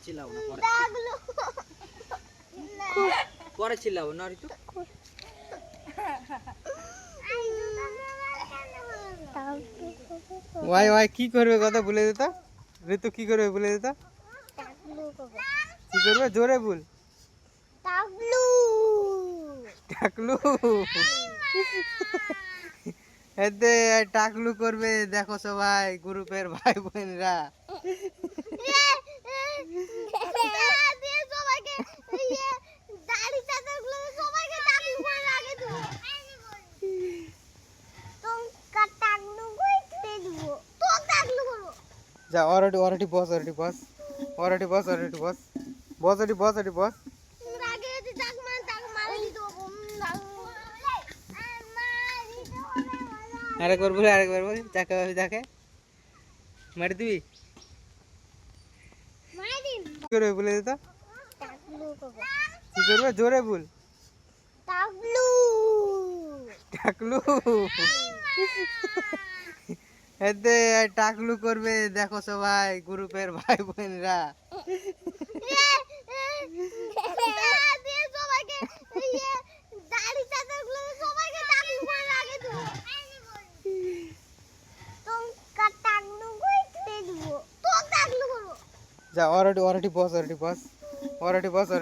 চিল্লাও না পরে চিল্লাও না ঋতু। ওয়াই ওয়াই কি করবে কথা বলে দিত ঋতু, কি করবে বলে দিত, কি করবে জোরে বল। টাকলু এতে টাকলু করবে, দেখো সবাই গ্রুপের ভাই বোনেরা। যা অলরেডি বস, অলরেডি বস, অলরেডি বস, অলরেডি বস, বস অলরেডি বস, অলরেডি বস। আরেকবার বলে, আরেকবার বলে, যাকে ভাবি তাকে মারি দিবি। কি করবে বলে দিত, কি করবে জোরে বল। টাকলু এতে টাকলু করবে, দেখো সবাই গ্রুপের ভাই বোনেরা। যা অলরেডি বস, অলরেডি বস, অলরেডি বস।